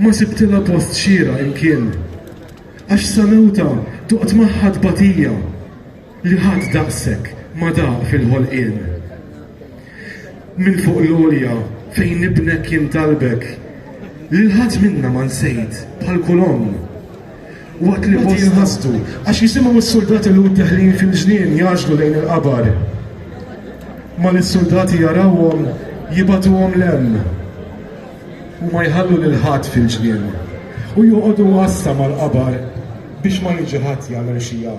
Ma sibtila post xira imkien, għax samewta tuqt maħħad batija li ħadd daqsek ma daq fil-ħolqien. Min fuq l-olja fejn nibnek jintalbek li l-ħadd minna ma nsejt bħal kulon. Waqt li post jinħastu għax jisimgħu s-soldati l teħlin fil-ġnien jaġlu lejn il-qabar. Ma l-soldati jarawhom jibatuhom lemm u ma jħallu l-ħadd fil-ġnien u joqogħdu wassa mal-qabar biex ma jiġi ħadd jagħmel xija.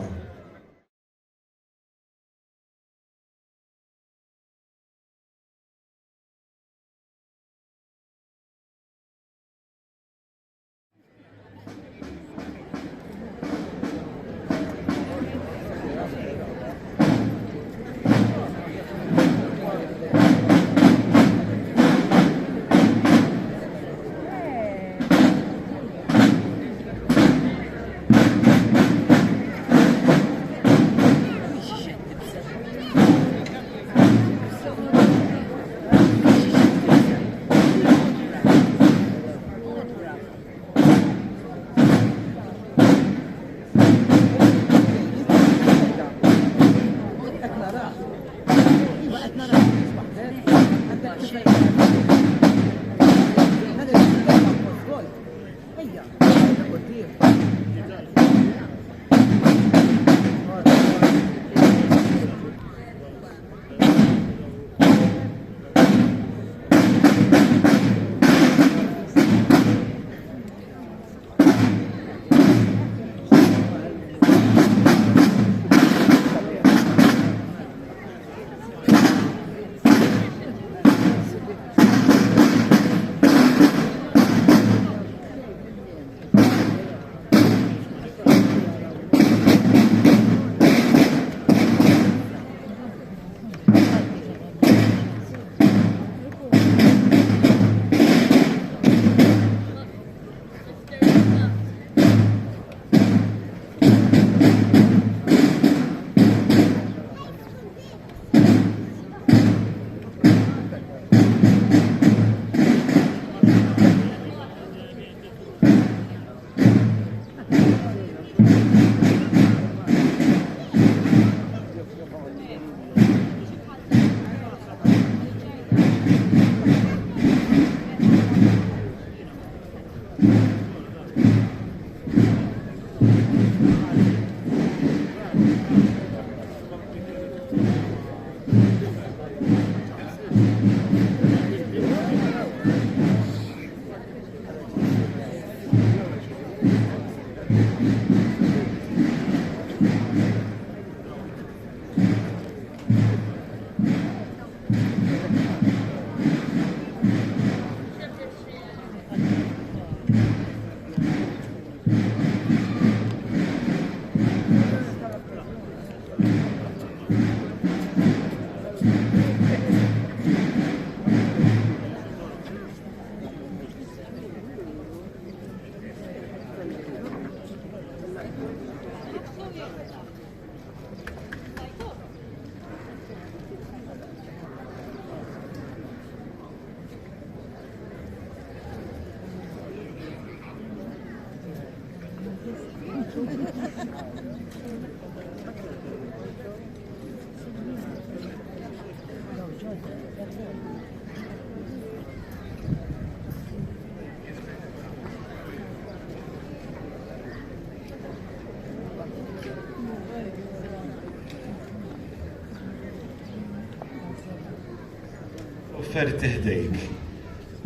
Offerti ħdejk,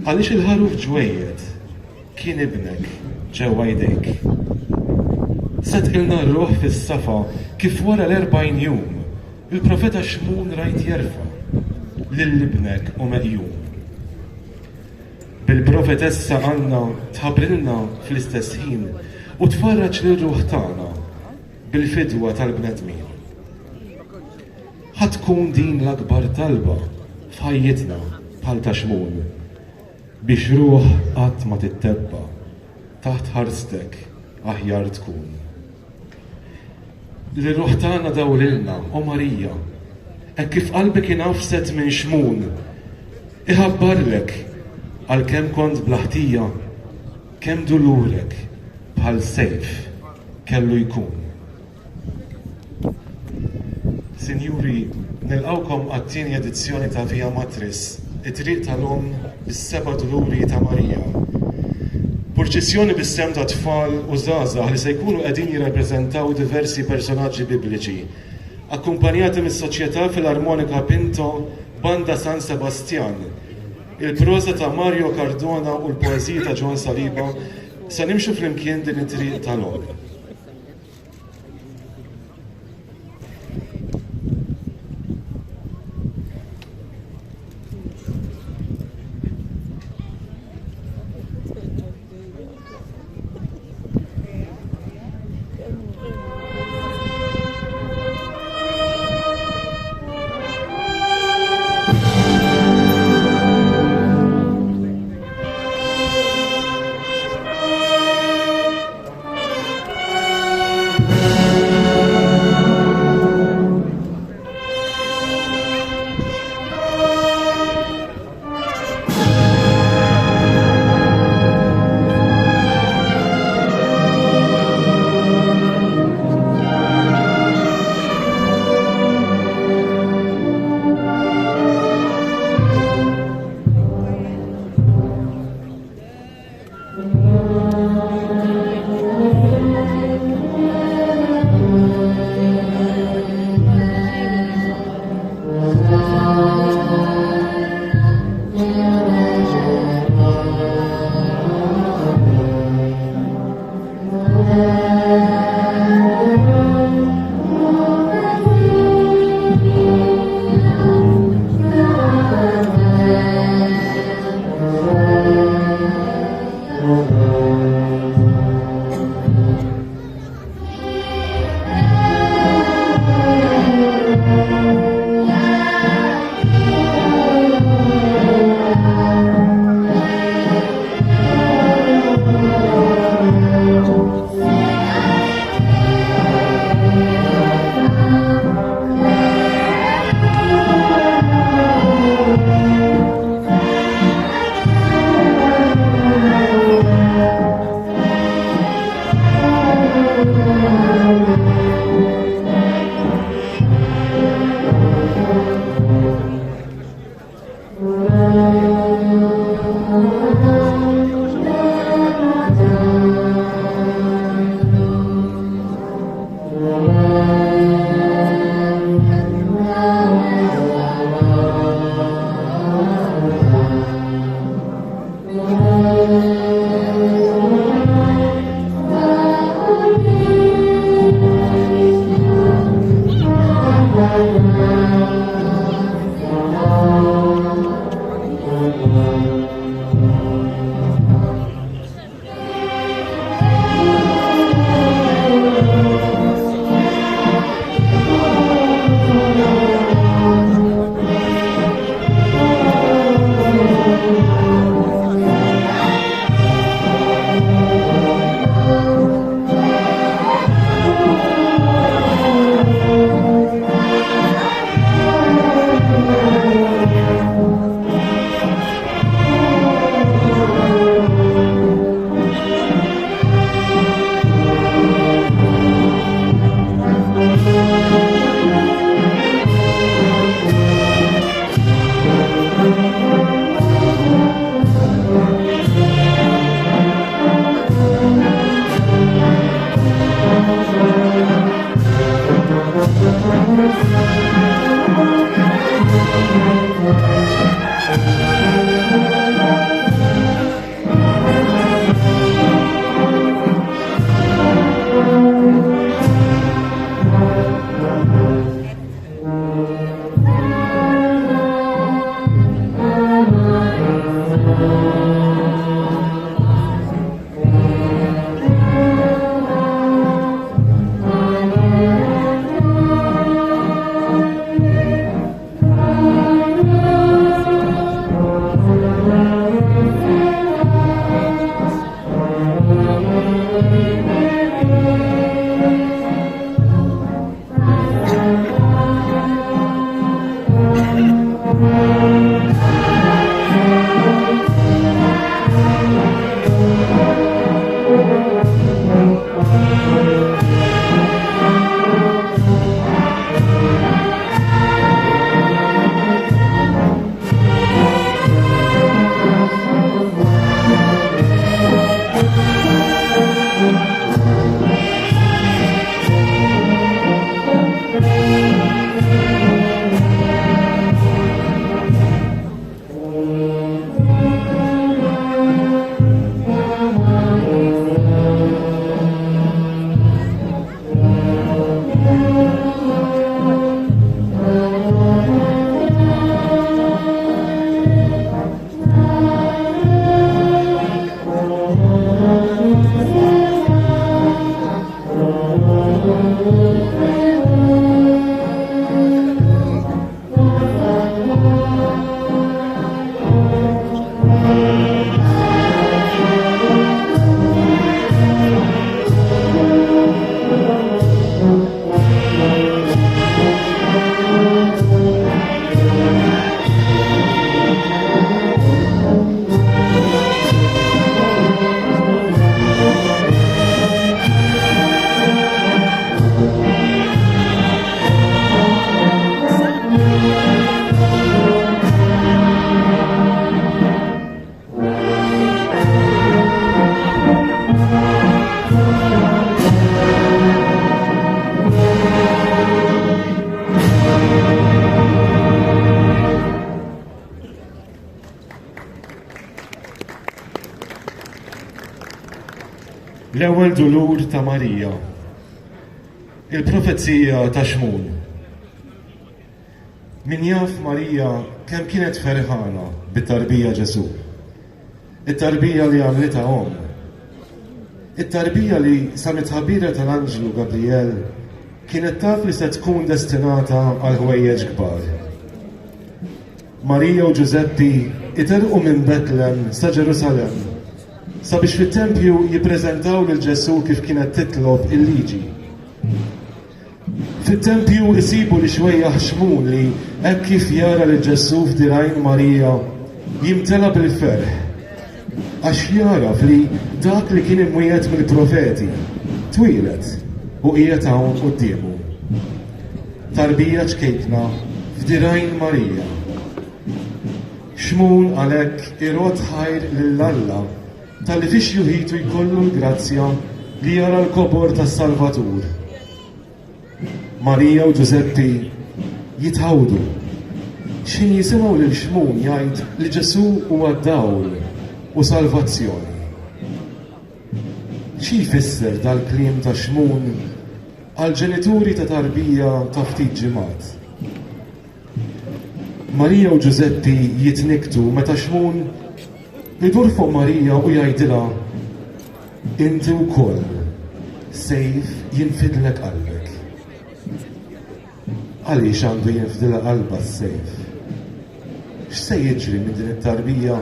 għaliex il-ħaruf ġwejjed kien ibnek ġewwa jdejk. Sedqilna r-ruħ fis-safa kif wara l-40 jum il-profeta Xmun rajt jerfa' lill-ibnek u medjum. Bil-profetessa Anna tħabbrilna fl-istess ħin u tfarraġ lir-ruħ tagħna bil-fidwa tal-bnedmin. Ħatkun din l-akbar talba f'ħajjitna bħal ta' Xmun biex ruħ qatt ma tittebba taħt ħarstek aħjar tkun. Li ruħ tagħna dawlilna u Marija hekk kif qalbek inafset minn xmun, iħabbarlek għal kemm kont blaħtija, kemm dulurek bħal sejf kellu jkun. Sinjuri, nilqawkom għat-tieni edizzjoni ta' Via Matris, it-triq tal-om bis-seba' duluri ta' Marija. Purċissjoni bis-sem ta' tfal u żgħażagħ li se jkunu qegħdin jirrappreżentaw diversi personaġġi bibliċi, akkumpanjati mis-Soċjetà Filarmonika Pinto, Banda San Sebastian, il-proża ta' Mario Cardona u l-poeżija ta' Ġwan Saliba se nimxu flimkien din it-triq tal-om. L-ewwel dulur ta' Marija. Il-profezija ta' Xmun. Min jaf Marija kemm kienet ferħana bit-tarbija Ġesu. It-tarbija li għamlitha Om. It-tarbija li sa mitħabbira tal-Anġlu Gabriel kienet taf li se tkun destinata għal ħwejjeġ kbar. Marija u Giuseppi iterqu minn Betlem sa Ġerusalem sabiex fit-tempju jippreżentaw lil Ġesu kif kienet titlob il-liġi. Fit-tempju isibu li xwejja Xmun li hekk kif jara li Ġesu f'dirajn Marija jimtela bil-ferħ għax jaraf li dak li kien imwiegħed mill-profeti twilet u qiegħed hawn qudiemu. Tarbija ċkejkna f'dirajn Marija. Xmun għalhekk irod ħajr lill-Alla tal-li fiex juħitu jkollu l-grazzja li jara l-kobor tas-Salvatur. Marija u Giuseppi jitħawdu. Xin jisimgħu lil Xmun jgħid li Ġesu huwa d-dawl u salvazzjoni. Xi jfisser dal-kliem ta' Xmun għal ġenituri ta' tarbija ta' ftit ġimgħat. Marija u Giuseppi jitniktu meta Xmun idur fuq Marija u jgħidilha inti wkoll sejf jinfidlek qalbek. Għaliex għandu jinfidilha qalba s-sejf? X'se jiġri minn din it-tarbija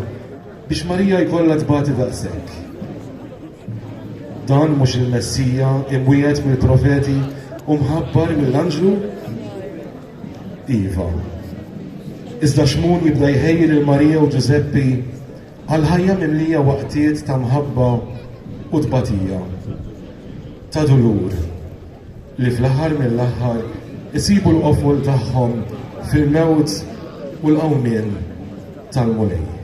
biex Marija jkollha tbati daqshekk? Dan mhux il-Messija imwiegħed mill-profeti u mħabbar mill-Anġlu? Iva. Iżda Xmun jibda jħejjir il-Marija u Giuseppi għal ħajja mimlija waqtiet ta' mħabba u tbatija, ta' dulur, li fl-aħħar mill-aħħar isibu l-qofol tagħhom fil-mewt u l-qawmien tal-mulej.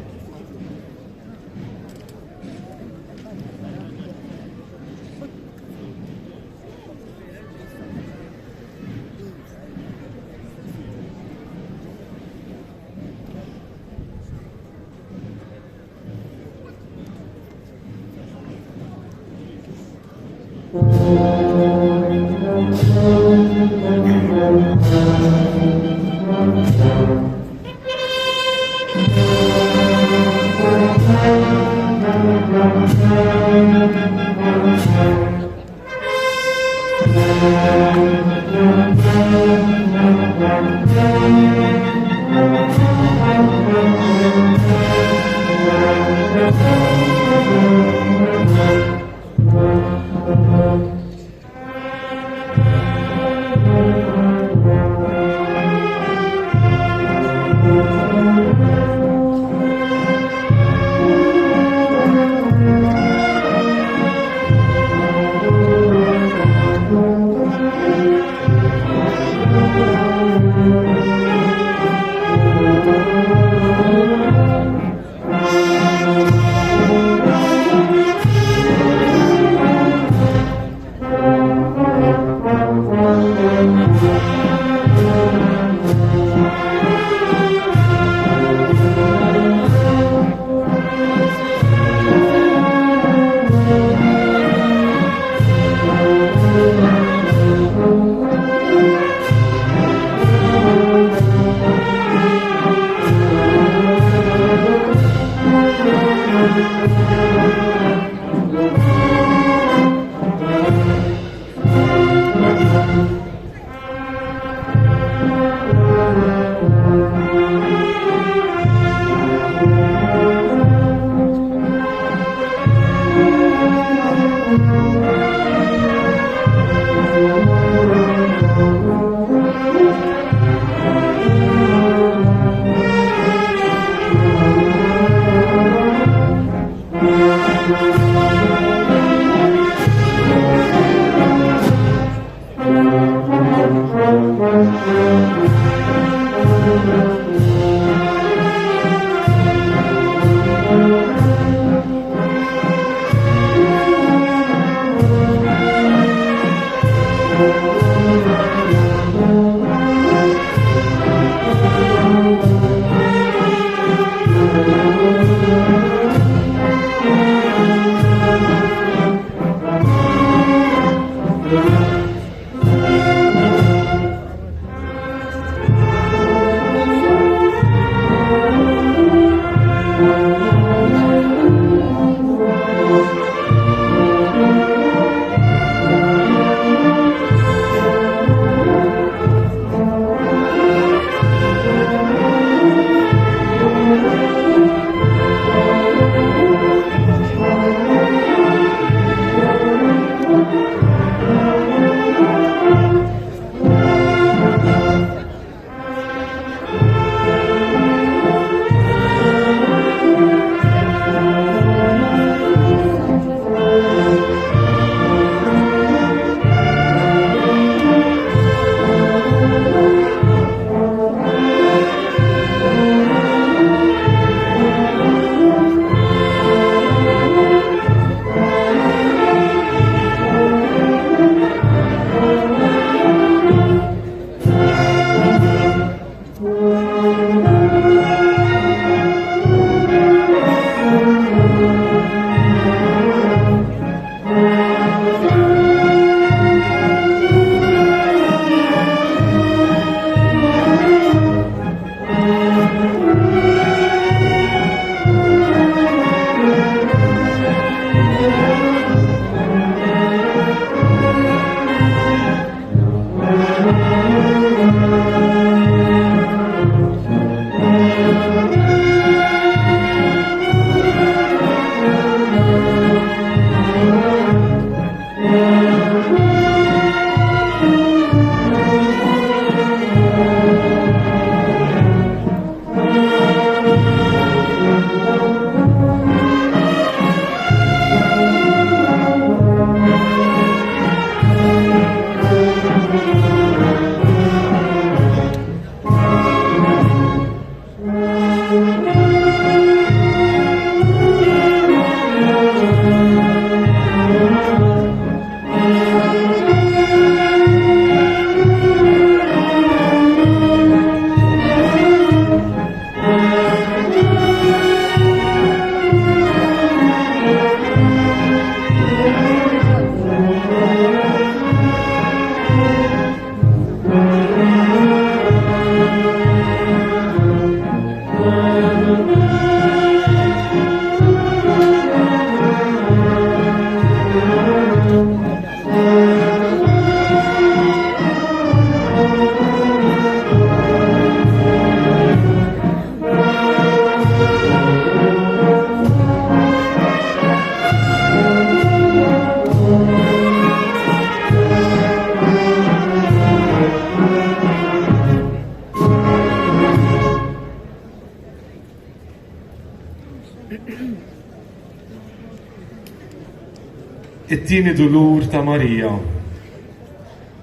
it-tieni dulur ta' Marija,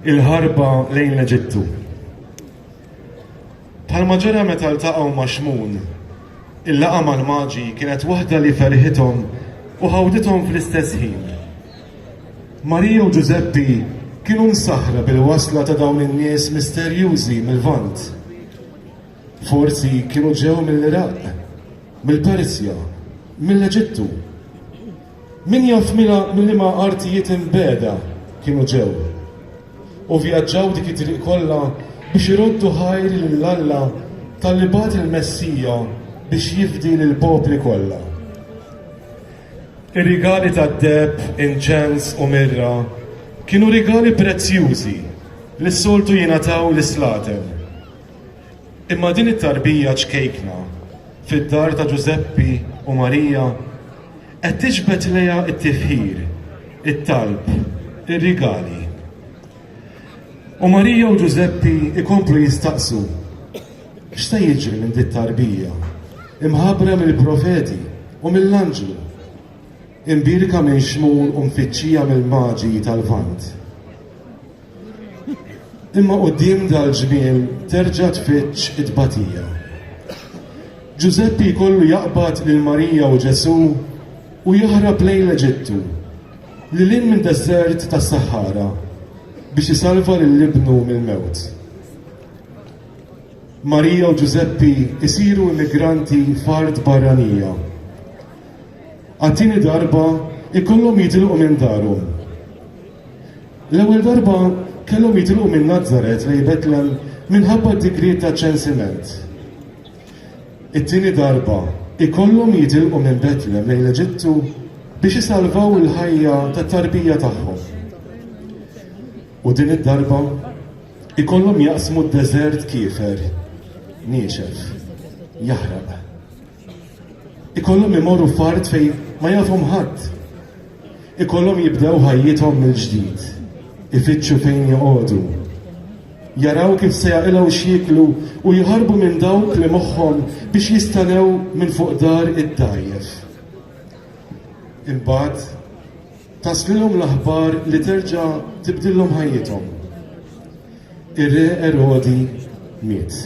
il-ħarba lejn l-Eġittu. Bħalma ġara meta ltaqgħu ma' Xmun, il-laqa mal-Maġi kienet waħda li ferħithom u ħawdithom fl-istess ħin. Marija u Giuseppi kienu msaħra bil-wasla ta' dawn in-nies misterjużi mill-Vant. Forsi kienu ġew mill-Iraq, mill-Persja, mill-Eġittu. Min jaf mill-liema artijiet imbeda kienu ġew. U vjaġġaw dik it-triq kollha biex iroddu ħajr lill-Alla tal-li bat il-Messija biex jifdi lill-popli kollha. Ir-rigali tad-deb, inċens u mirra kienu rigali prezzjużi li s-soltu jingħataw l-islatem. Imma din it-tarbija ċkejkna fid-dar ta' Giuseppi u Marija qed tiġbed lejha t-tifħir, it-talb, ir-rigali. U Marija u Giuseppi ikomplu jistaqsu x'se jiġri minn dit tarbija imħabbra mill-profeti u mill-anġlu, imbirka minn Xmun u mfittxija mill-Maġi tal-Vant. Imma quddiem dal-ġmiel terġa' tfittx it-tbatija. Giuseppi jkollu jaqbad lil Marija u Ġesu u jaħrab lejn l-Eġittu lil minn deżert tas-Sahara biex isalva lill-ibnu mill-mewt. Marija u Giuseppi isiru immigranti f'art barranija. Għat-tieni darba ikollhom jitilqu minn darhom. L-ewwel darba kellhom jitilqu minn Nażaret lejn Betlem minħabba d-dikriet ta' ċensiment. It-tieni darba ikollhom jitilqu minn Betlem lejn l-Eġittu biex isalvaw il-ħajja tat-tarbija tagħhom. U din id-darba ikollhom jaqsmu d-deżert kiefer, niexef, jaħraq. Ikollhom imorru f'art fejn ma jafhom ħadd. Ikollhom jibdew ħajjithom mill-ġdid, ifittxu fejn joqogħdu. Jaraw kif se jaqilgħu x'jieklu u jħarbu minn dawk li moħħhom biex jistanew minn fuq dar id-dajjef. Imbagħad taslilhom l-aħbar li terġa' tibdilhom ħajjithom. Ir-re Erodi miet.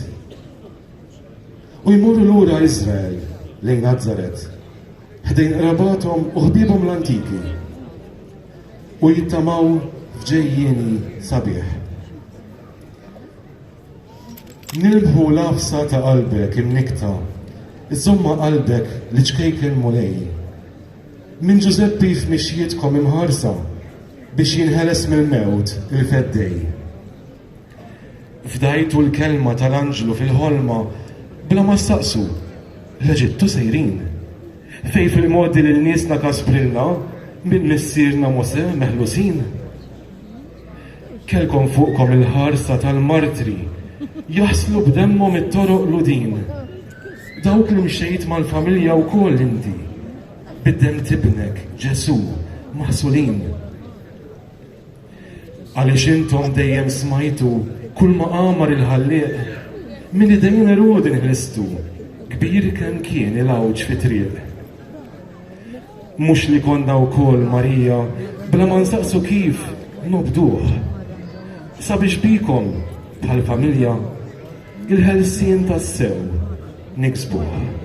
U jmorru lura Iżrael lejn Nażaret, ħdejn qrabathom u ħbiebhom l-antiki u jittamaw f'ġejjieni sabiħ. Nilbħu l-afsa ta' qalbek imnikta, iżomma qalbek li ċkejken mulej. Minn Giuseppi f'mixjietkom imħarsa biex jinħeles mill-mewt il-feddej. Fdajtu l-kelma tal-anġlu fil-ħolma bla ma staqsu, l-Eġittu sejrin. Fej fil-modi li l-niesna kasprilna minn missirna Mose meħlusin. Kelkom fuqkom il-ħarsa tal-martri jaħslu b'demmhom it-toroq ludin. Dawk li mxejt mal-familja wkoll inti bid-demm tibnek Ġesu maħsulin. Għaliex intom dejjem smajtu kull ma qamar il-ħallieq min idejn Erodi nħlistu kbir kemm kien il-għawġ fi triq. Mhux li konna wkoll Marija bla ma nsaqsu kif nobduh. Sabiex bikom bħal familja il-ħelsien tas-sew niksbuh.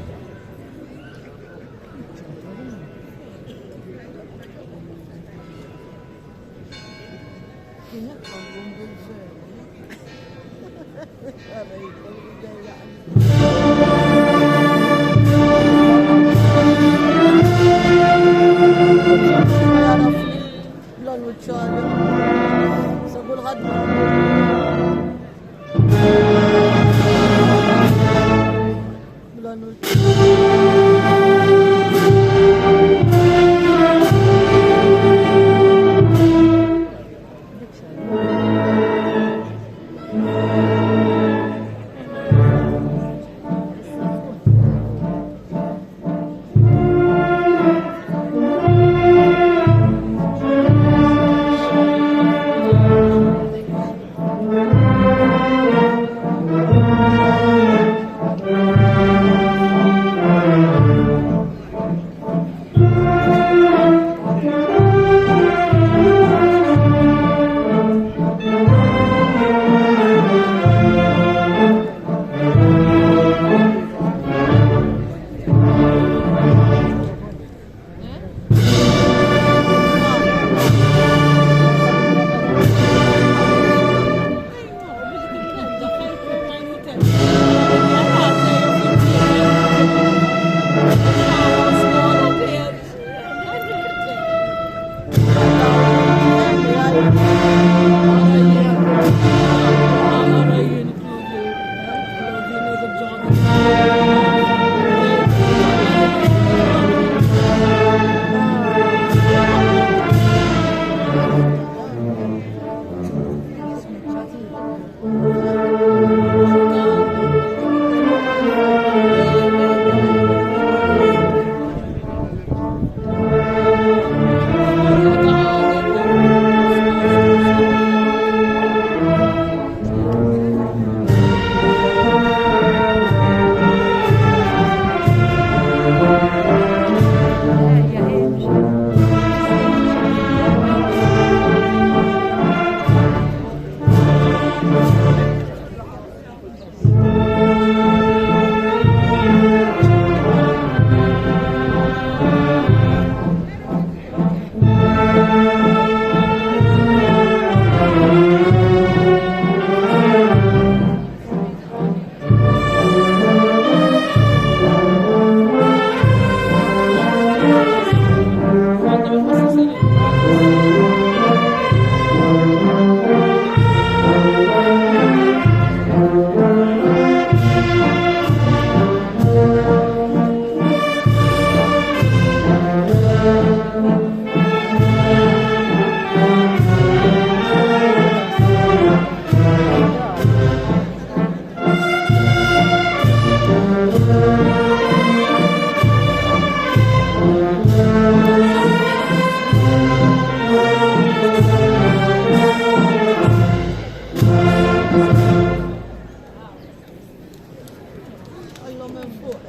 من فوق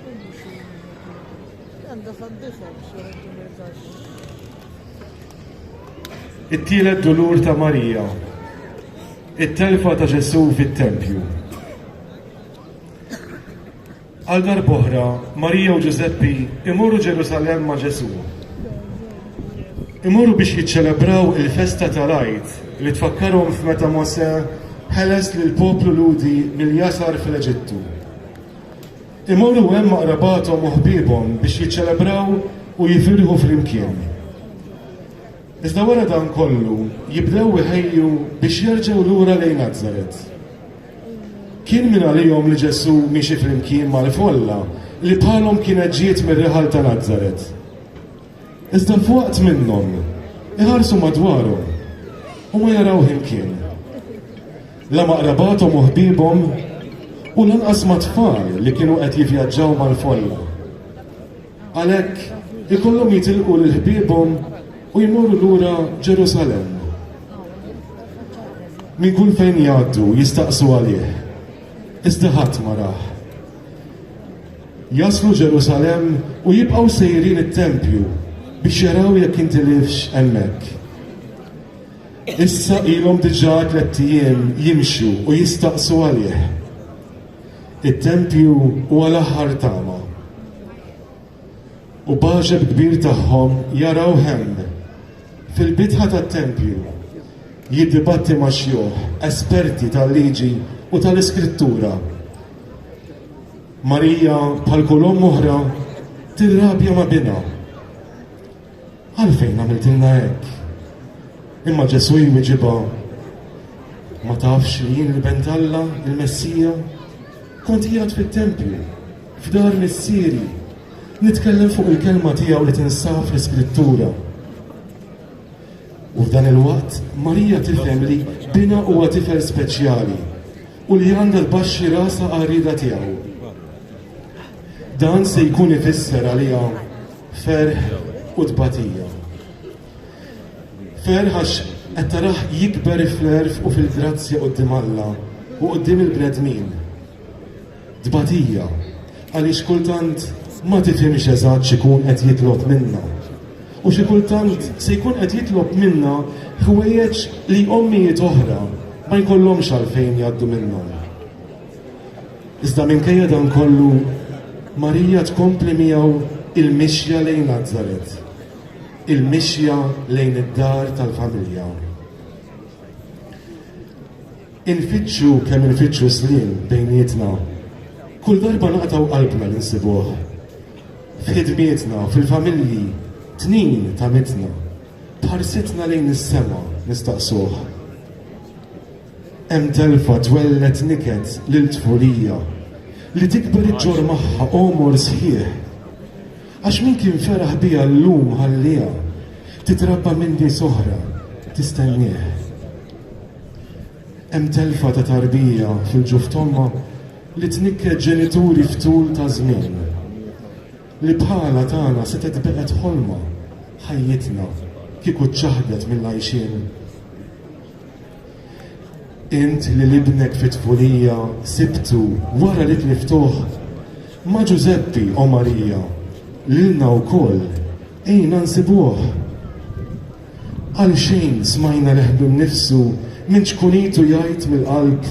كل شيء كان ده صدقها بشوية المرزاش. it-tielet dulur ta' Marija, it-telfa ta' Ġesu fit-Tempju. Għal darb'oħra, Marija u Giuseppi imorru Ġerusalem ma' Ġesu. Imorru biex jiċċelebraw il-festa tal-Għid li tfakkarhom f'meta Mosè ħeles lil poplu Ludi mill-jasar fil-Eġittu. Imorru hemm maqrabathom u ħbiebhom biex jiċċelebraw u jifirħu flimkien. Iżda wara dan kollu jibdew iħejju biex jerġgħu lura lejn Nażaret. Kien min għalihom li Ġesu miexi flimkien mal-folla li bħalhom kienet ġiet mir-riħal ta' Nażaret. Iżda f'waqt minnhom iħarsu madwarhom u ma jaraw imkien. La maqrabathom u ħbiebhom u lanqas ma' tfal li kienu qed jivvjaġġaw mal-folla. Għalhekk ikollhom jitilqu lil ħbiebhom u jmorru lura Ġerusalem. Min kull fejn jgħaddu jistaqsu għalih, iżda ħadd ma rah. Jaslu Ġerusalem u jibqgħu sejrin it-Tempju biex jaraw jekk intilifx hemmhekk. Issa ilhom diġà 3 ijiem jimxu u jistaqsu għalih. It-Tempju huwa l-aħħar tama. U baġeb kbir tagħhom jaraw hemm fil-bitħa tat-Tempju jiddibatti ma' xjuħ esperti tal-liġi u tal-iskrittura. Marija bħal kull omm oħra tirrabja ma' binha. Għalfejn għamiltilna hekk? Imma Ġesu jwieġibha, ma tafx li jien il-bent Alla, il-Messija, kont qiegħed fit-Tempju, f'dar missieri, nitkellem fuq il-kelma tiegħu li tinsab fl-Iskrittura. U f'dan il-waqt Marija tifhem li bina huwa tifel speċjali u li għandha tbaxxi rasa qarrida tiegħu. Dan se jkun ifisser għaliha ferħ u tbatija. Ferħ għax qed taraħ jikber fl-erf u fil-grazzja quddiem Alla u quddiem il-bnedmin. Tbatija għaliex kultant ma tifhimx eżatt x'ikun qed jitlob minnha. U xi kultant se jkun qed jitlob minnha ħwejjeġ li ommijiet oħra ma jkollhomx għalfejn jgħaddu minnhom. Iżda minkejja dan kollu Marija tkompli miegħu il-mixja lejn Nażaret, il-mixja lejn id-dar tal-familja. Infittxu kemm infittxu sliem bejnietna, kull darba naqtaw qalbna li nsibuh. F'ħidmietna, fil-familji, tnin ta' mitna, bħarsitna lejn is-sema nistaqsuh. Hemm telfa twellet niket lil tfulija li tikber iġġor magħha omor sħiħ. Għax min kien feraħ biha llum ħallija titrabba minn nies oħra tistennieh. Hemm telfa ta' tarbija fil-ġuf tomma li tnikket ġenituri ftul ta' żmien. Li bħala tagħna setet beqgħet ħolma ħajjitna kieku ċaħdet mill-għajxien. Int li libnek fit-tfulija sibtu wara li tliftuh ma' Giuseppi o Marija lilna wkoll ejna nsibuh. Għal xejn smajna leħdu nnifsu minn xkunitu jgħid mill-qalb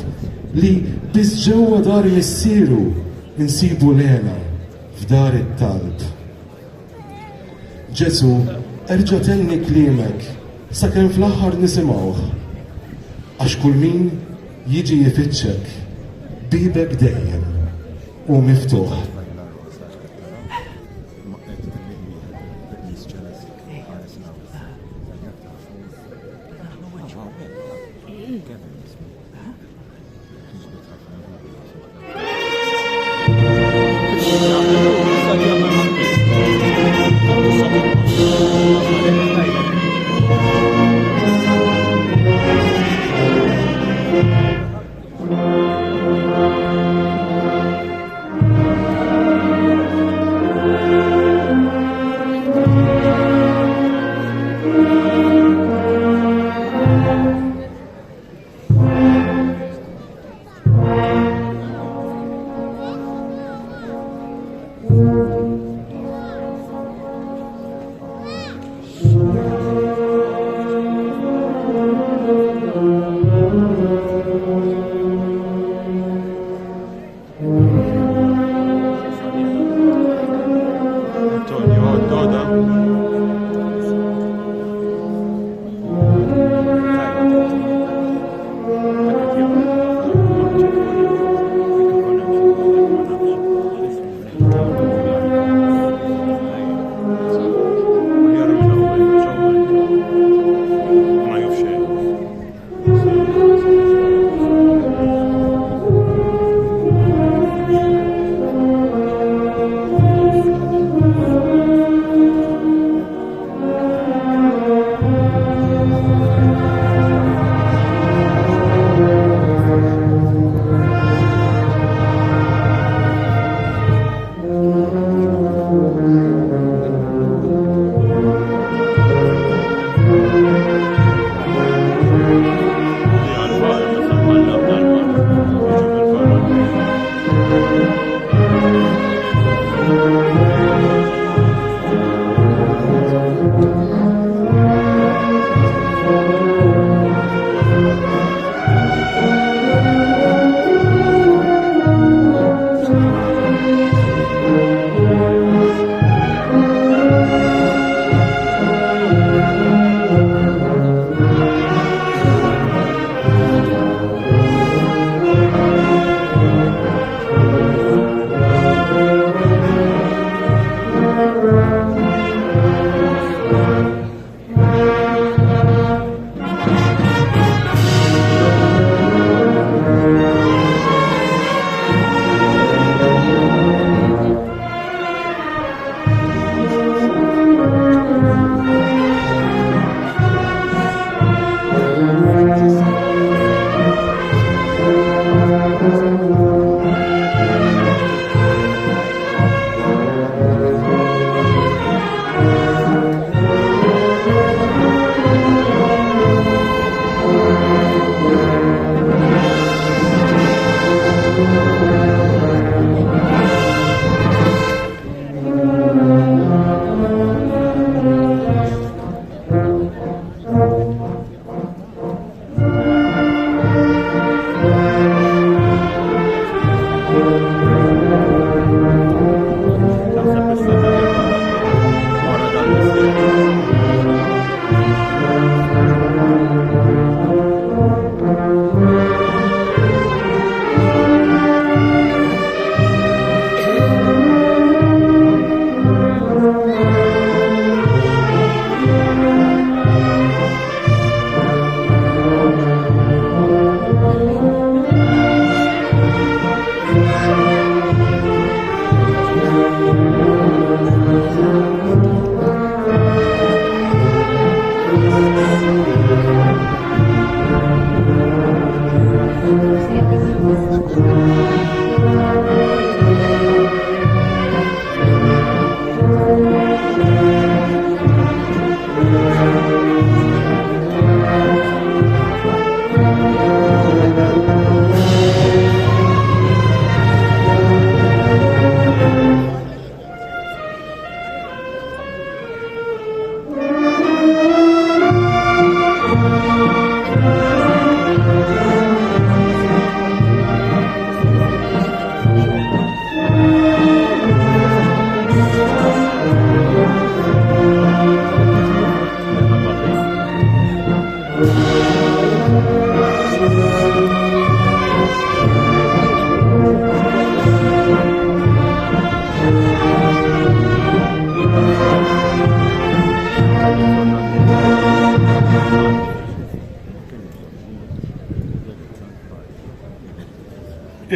li biss ġewwa dar missieru insibu lena f'dar it-talb. Ġesu, erġa' tenni kliemek sakemm fl-aħħar nisimgħuh. Għax kull min jiġi jifittxek bibek dejjem u miftuħ.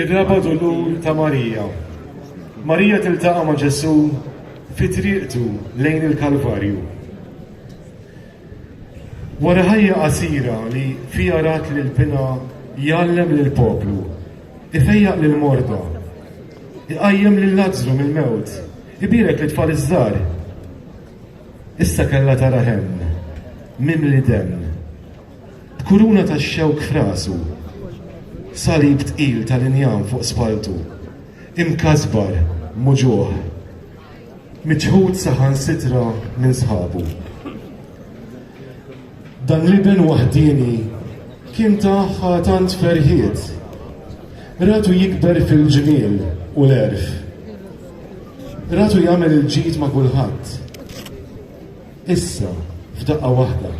Ir-raba dulur ta' Marija. Marija tiltaqa' ma' Ġesu fi triqtu lejn il-Kalvarju. Wara ħajja qasira li fiha rat lil bina jgħallem lil poplu, ifejjaq lil morda, iqajjem lil Lazzru mill-mewt, ibirek li tfal iż-żgħar. Issa kellha tara hemm, mimli demm, b'kuruna tax-xewk f'rasu, salib tqil tal-injam fuq spaltu, imkasbar muġuħ, miċħud saħansitra minn sħabu. Dan liben waħdini kien taħħa tant ferħiet, ratu jikber fil-ġmiel u l-erf, ratu jagħmel il-ġid ma' kulħadd. Issa, f'daqqa waħda,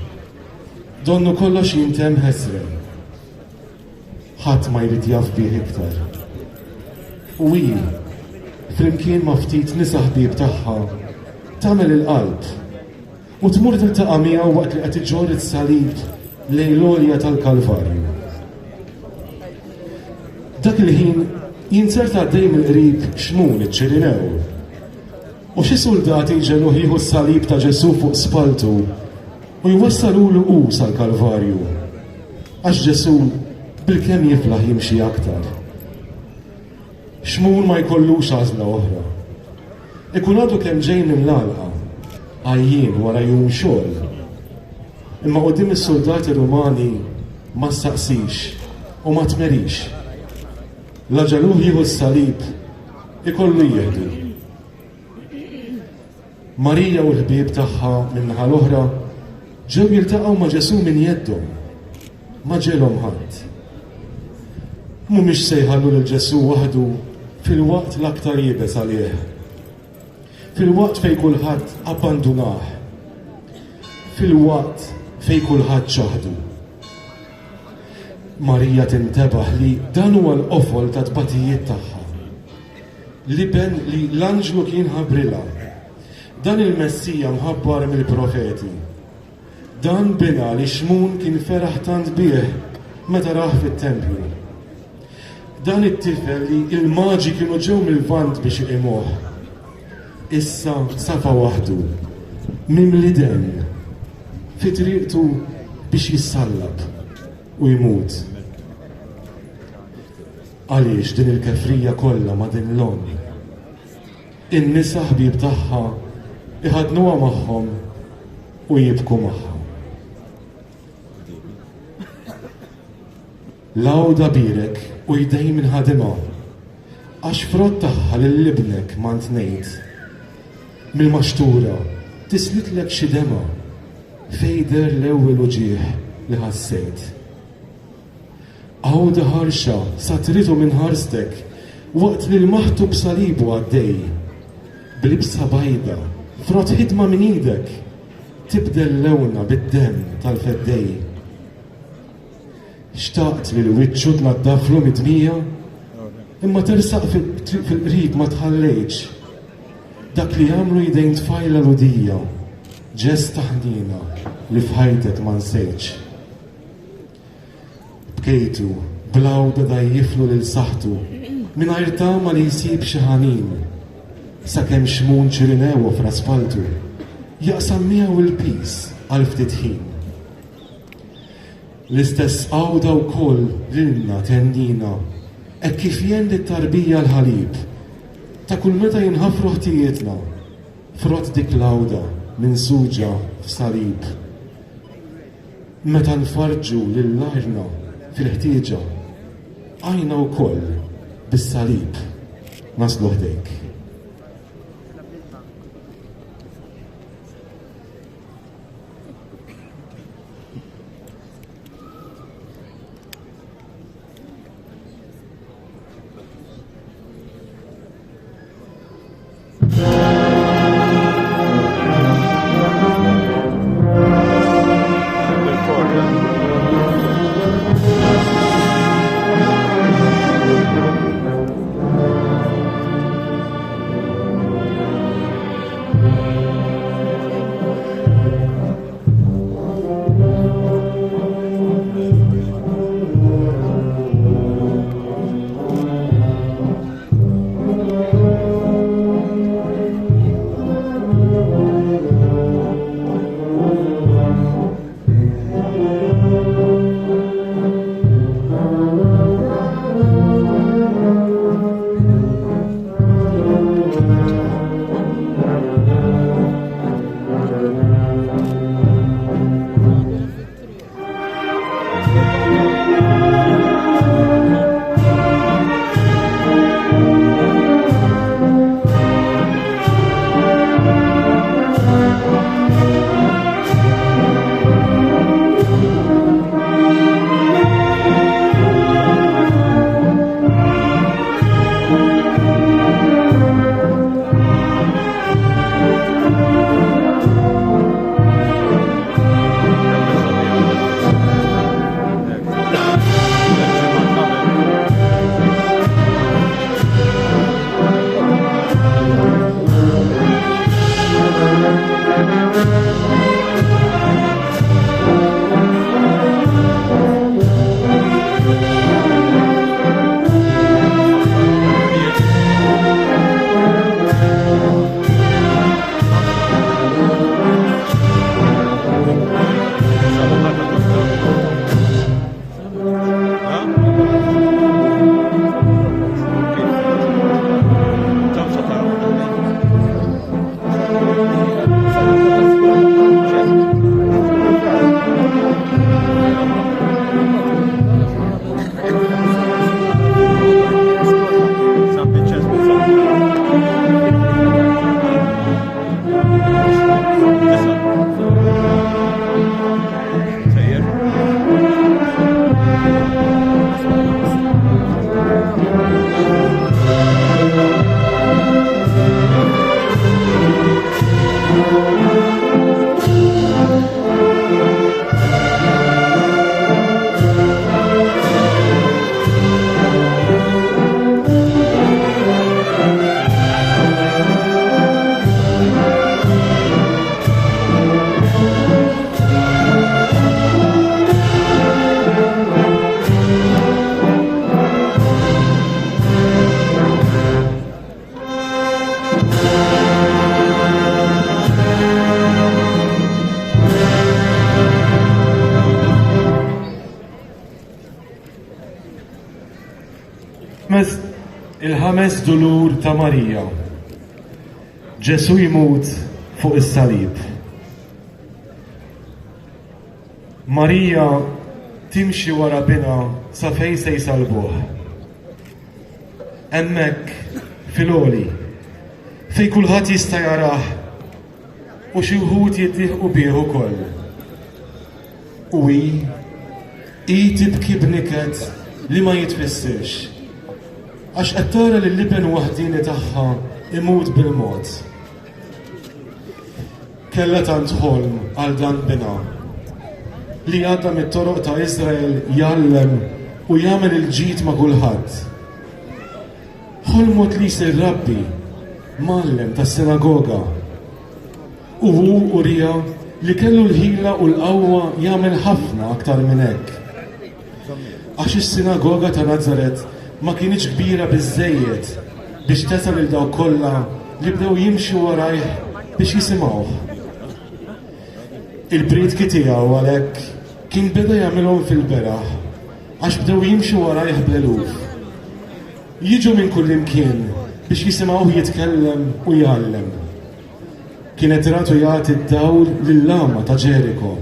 donnu kollox jintemm ħesren. Ħadd ma jrid jaf bih iktar. U hi, flimkien ma' ftit nisa ħbieb tagħha, tagħmel il-qalb u tmur tiltaqa' miegħu waqt li qed iġġorr is-salib lejn l-għolja tal-Kalvarju. Dak il-ħin jinserta għaddej mill-qrib x'mun iċ-Ċirinew. U xi soldati ġenu jieħu s-salib ta' Ġesu fuq spaltu u jwassalulu qus għall-Kalvarju. Għax Ġesu bil-kemm jiflaħ jimxi aktar. X'mun ma jkollux għażla oħra. Ikun għadu kemm ġej minn l-għalqa, għajjien wara jum xogħol. Imma quddiem is-soldati Rumani ma staqsix u ma tmerix. La ġaluh jieħu s-salib ikollu jieħdu. Marija u l-ħbieb tagħha min-naħa l-oħra ġew jiltaqgħu ma' Ġesu minn jeddhom, ma ġelhom ħadd. Mhumiex se jħallu lil Ġesu waħdu fil-waqt l-aktar jibes għalih. Fil-waqt fejn kulħadd abbandunah. Fil-waqt fejn kulħadd ċaħdu. Marija tintebaħ li dan huwa l-qofol ta' tbatijiet tagħha. Liben li l-anġlu kien ħabbrilha. Dan il-Messija mħabbar mill-profeti. Dan bina li xmun kien feraħ tant bih meta raħ fit-tempju. Dan it-tifel li il-maġi kienu ġew mill-vant biex iqimuh. Issa safa waħdu, mimli demm, fi triqtu biex jissallab u jmut. Għaliex din il-kefrija kollha ma' din l-om. In-nisa ħbieb tagħha iħadnuha magħhom u jibku magħha. Lawda birek u jdej minn ħadimha, għax frott tagħha lil-libnek mant ngħid. Mill-maxtura tislitlek xi dema fejder l-ewwel uġieħ li ħassejt. Għawda ħarxa satritu minn ħarstek waqt li l-maħtub salibu għaddej. Blibsa bajda, frott ħidma minn idek, tibdel lewna bid-dem tal-feddej. Xtaqt li l-wiċċu tnaddaflu mid-dmija, imma tersaq fil-qrib ma tħallejx. Dak li għamlu jdejn tfajla l-udija, ġest taħnina li fħajtek ma nsejċ. Bkejtu, blawda dajjiflu lil saħtu, mingħajr tama li jsib xi ħanin, sakemm xmun ċirinew f'raspaltu, jaqsam miegħu il-pis għal ftit ħin. L-istess għawda wkoll lilna tennina, hekk kif jien lit-tarbija l-ħalib, ta' kull meta jinħafru ħtijietna, frott dik l-għawda minn suġa f'salib. Meta nfarġu lil-lajrna fil-ħtieġa, għajna wkoll bis-salib naslu ħdejk. il-ħames dulur ta' Marija. Ġesu jmut fuq is-salib. Marija timxi wara bina sa fejn se jsalbuh. Hemmhekk fil-għoli fejn kulħadd jista' jarah u xi wħud jiddieħqu bih ukoll. U hi tibki b'niket li ma jitfissirx. Għax qed tara li l-liben waħdini tagħha imut bil-mod. Kellha tant ħolm għal dan bina li għadda mit-toroq ta' Iżrael jgħallem u jagħmel il-ġid ma' kulħadd. Ħolmot li jsir rabbi, mallem tas-sinagoga. U hu urija li kellu l-ħila u l-qawwa jagħmel ħafna aktar minn hekk. Għax is-sinagoga ta' Nazaret ma kienx kbira biżżejjed biex tesal il daw kollha li bdew jimxu warajh biex jisimgħuh. Il-pritki tiegħu għalhekk kien beda jagħmilhom fil-beraħ għax bdew jimxu warajh bl-eluf. Jiġu minn kull imkien biex jisimgħuh jitkellem u jgħallem. Kienet ratu jagħti d-dawl lill-lama ta' Ġeriko.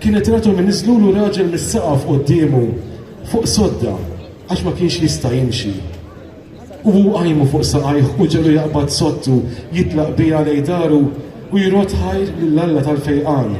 Kienet ratu minn niżlulu raġel mis-saqaf qudiemu fuq sodda għax ma kienx jista' jimxi. U għajmu fuq saqajh u ġelu jaqbad sottu jitlaq bija lejn daru u jirot ħajr lill-Alla tal-fejqan.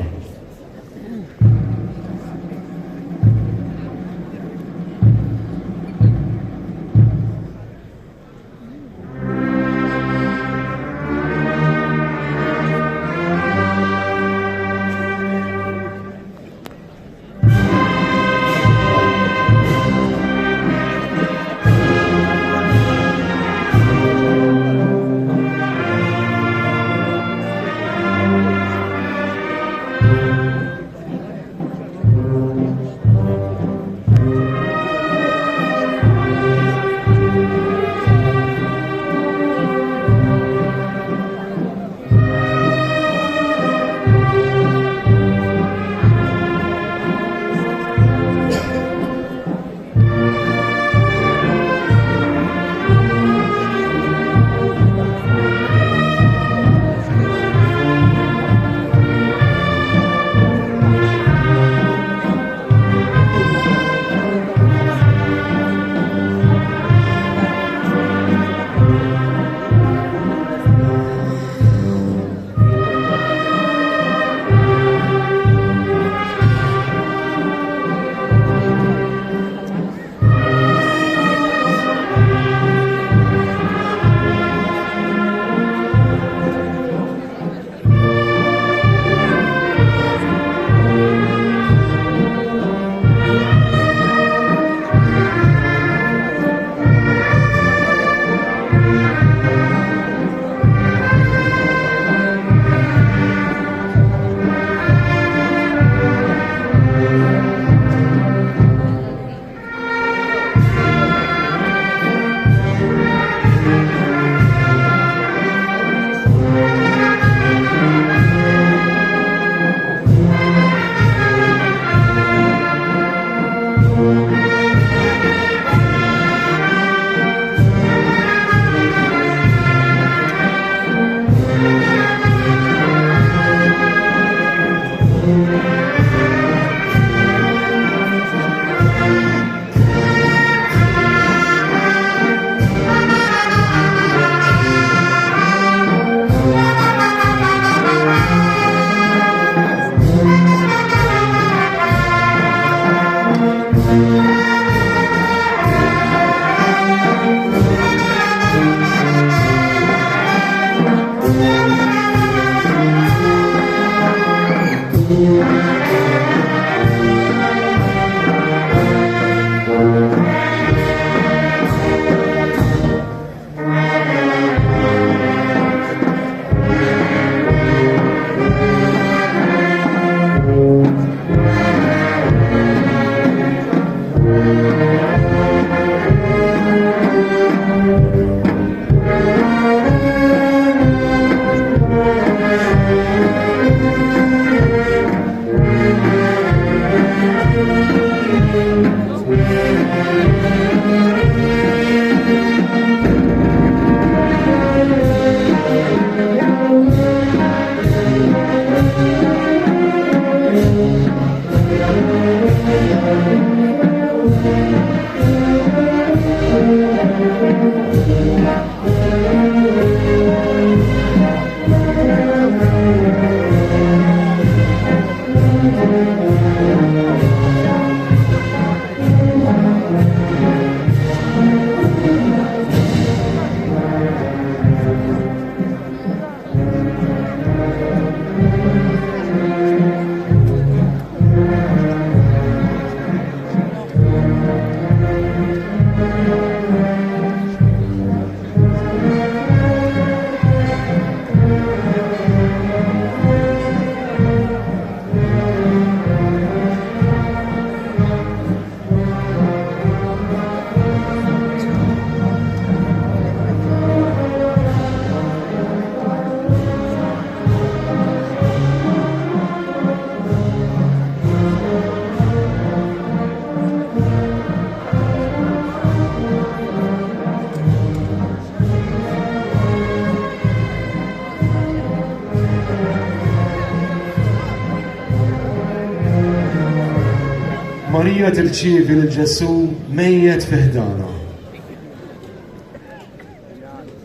Marija tirċievi l-Ġesu mejjed fi ħdana.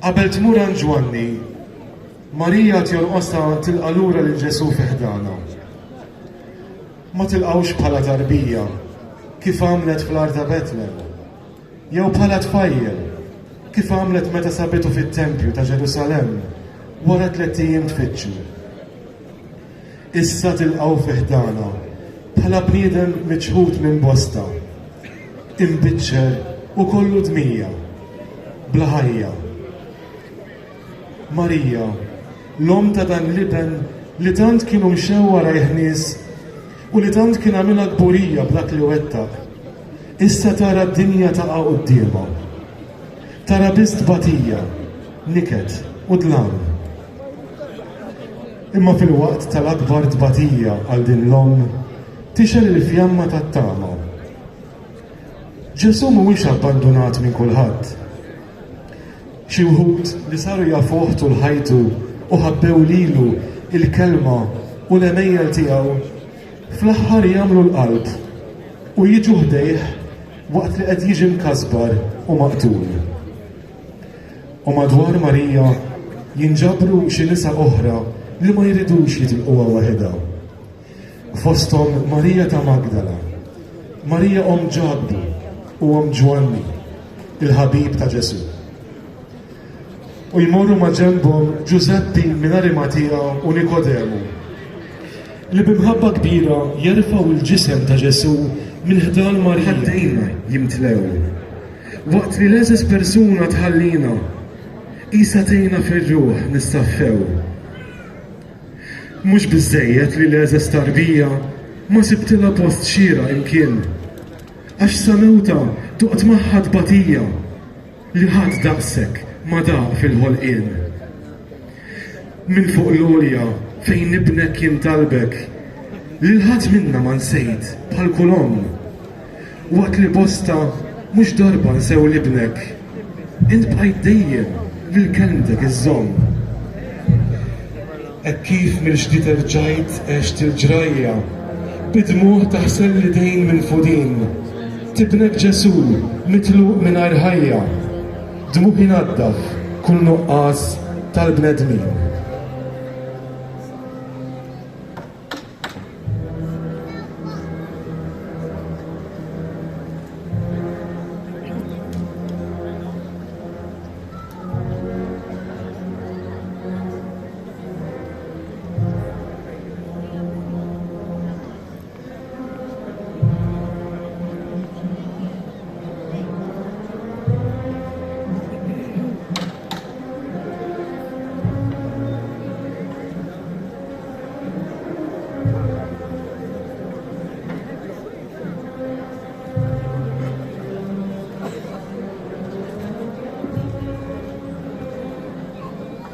Qabel tmur għand Ġwanni, Marija tjolqosha tilqa' lura lil Ġesu fi ħdana. Ma tilqawx bħala tarbija kif għamlet fl-art ta' Betlem, jew bħala tfajjel kif għamlet meta sabitu fit-Tempju ta' Ġerusalem wara 3 ijiem tfittxu. Issa tilqgħu fi ħdana bħala bniedem miċħud minn bosta, imbiċċer u kollu dmija, bla ħajja. Marija, l-om ta' dan l-iben li tant kienu mxew wara nies u li tant kien għamilha gburija b'dak li wettaq, issa tara d-dinja taqa' qudiemha. Tara biss tbatija, niket u dlan. Imma fil-waqt tal-akbar tbatija għal din l-om tixel il-fjamma tat-tama. Ġesu mhuwiex abbandonat minn kulħadd. Xi wħud li saru jafuh tul ħajtu u ħabbew lilu il-kelma u l-emejjel tiegħu fl-aħħar jagħmlu l-qalb u jiġu ħdejh waqt li qed jiġi mkasbar u maqtul. U madwar Marija jinġabru xi nisa oħra li ma jridux jitilquha waħedha. Fosthom Marija ta' Magdala, Marija om Ġabru u om Ġwanni, il-ħabib ta' Ġesu. U jmorru ma' ġenbhom Giuseppi minn Arimatija u Nikodemu, li bimħabba kbira jerfgħu il-ġisem ta' Ġesu minn ħdan Marija. Ħaddejna jimtlew, waqt li l-eżes persuna tħallina, isa tgħinna fir-ruħ nistaffew. Mhux biżżejjed li l-eżes tarbija ma sibtilha post xira imkien, għax sa mewta tuqt magħha tbatija li ħadd daqshekk ma daq fil-ħolqien. Minn fuq l-għolja fejn nibnek jintalbek li l-ħadd minna ma nsejt bħal kulom, waqt li bosta mhux darba nsew libnek, int bqajt dejjem lil kelmtek iż-żomm. Hekk kif mill-ġdid irġajt għext il-ġrajja, bidmuh taħsel li dejn minn fudin, tibnek Ġesu mitluq mingħajr ħajja, dmuħ jinaddaf kull nuqqas tal-bnedmin.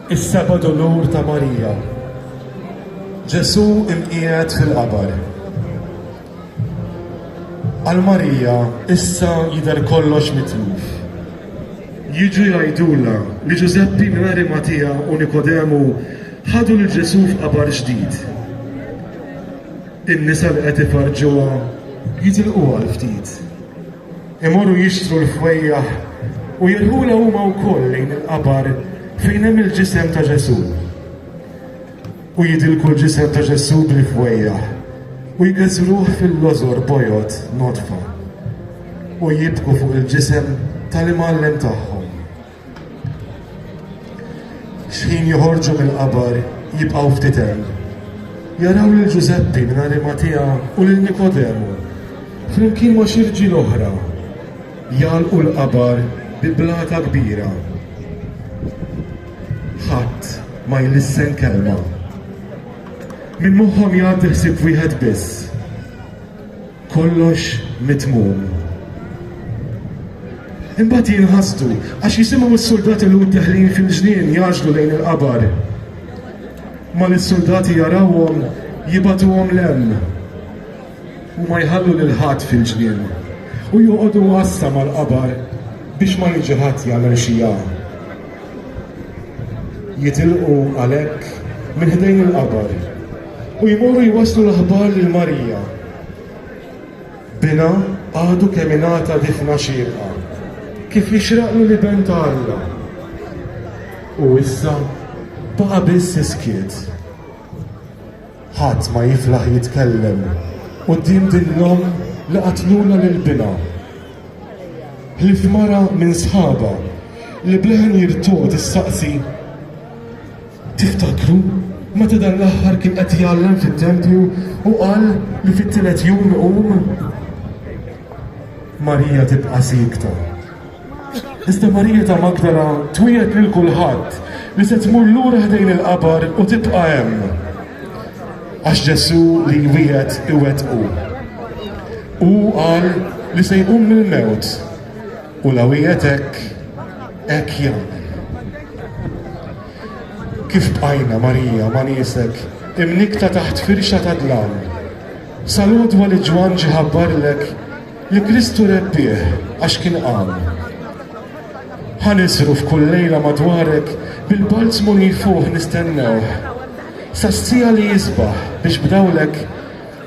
Is-seba' dolur ta' Marija. Ġesu imqiegħed fil-qabar. Għal Marija issa jidher kollox mitluf. Jiġu jgħidulha li Giuseppi minn Arimatija u Nikodemu ħadu lil Ġesu f'qabar ġdid. In-nisa li qed ifarġuha jitilquha l-ftit. Imorru jixtru l-fwejjaħ u jirħula huma wkoll lejn il-qabar fejn hemm il-ġisem ta' Ġesu. U jidilku l-ġisem ta' Ġesu bil-fwejjaħ u jgeżruh fil-lożor bojot notfa u jibku fuq il-ġisem tal-imgħallem tagħhom. X'ħin joħorġu mill-qabar jibqgħu ftit hemm. Jaraw lil Giuseppi minn Arimatija u lil Nikodemu flimkien ma' xi irġiel oħra jgħalqu l-qabar bi blata kbira. Ħadd ma jlissen kelma. Min moħħhom jgħaddi ħsieb wieħed biss. Kollox mitmum. Imbagħad jinħasdu għax jisimgħu s-soldati l daħlin fil-ġnien jaġlu lejn il-qabar. Ma lis-soldati jarawhom jibatuhom lemm u ma jħallu lil ħadd fil-ġnien u joqogħdu wassa mal-qabar biex ma jiġi ħadd jagħmel xija. Jitilqu għalhekk minn ħdejn il-qabar u jmorru jwasslu l-aħbar lil Marija. Bina għadu keminata difna xirqa, kif jixraqlu li benta Alla. U issa baqa biss iskiet. Ħadd ma jiflaħ jitkellem quddiem din l-om li qatlula lil-bina. Ħlif mara minn sħaba li bleħen jirtod issaqsi: tiftakru meta dan l-aħħar kien qed jgħallem fit-tempju u qal li fit-tielet jum iqum? Marija tibqa' sikta. Iżda Marija ta' Magdala twiet lil kulħadd li se tmur lura ħdejn il-qabar u tibqa' hemm. Għax Ġesu li jwiet iwettqu. U qal li se jqum mill-mewt u la wiet hekk jagħmel. Kif bqajna Marija ma' niesek imnikta taħt firxa ta' dlam. Saludwa li Ġwan ġie ħabbarlek li Kristu rebbieħ għax kien qam. Ħanisru f'kull lejla madwarek bil-balzmuni fuq nistennewh. Sassija li jisbaħ biex bdawlek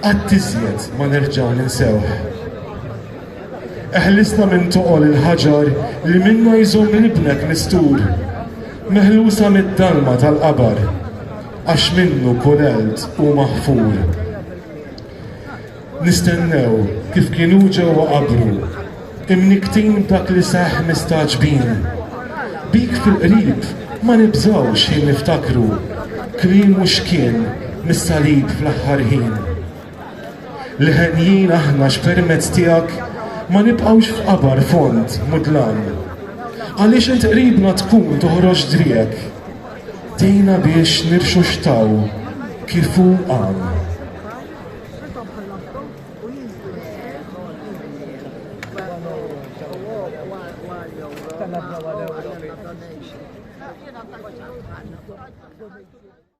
għat-tiżjed ma nerġgħu ninsewh. Eħlisna minn toqol il-ħaġar li minna jżomm ibnek mistur, meħlusa mid-dalma tal-qabar, għax minnu kulelt u maħfur. Nistennew kif kienu ġewwa qabru, imniktin b'dak li seħ mistaġbin. Bik fil-qrib ma nibżawx ħin niftakru kliem u xkien mis-salib fl-aħħar ħin. Li ħenjin aħna x'permezz tiegħek ma nibqgħux f'qabar fond mudlan. Għaliex int qribna tkun toħroġ driek, dejna biex nirxu xtaw kif hu qam. Donation.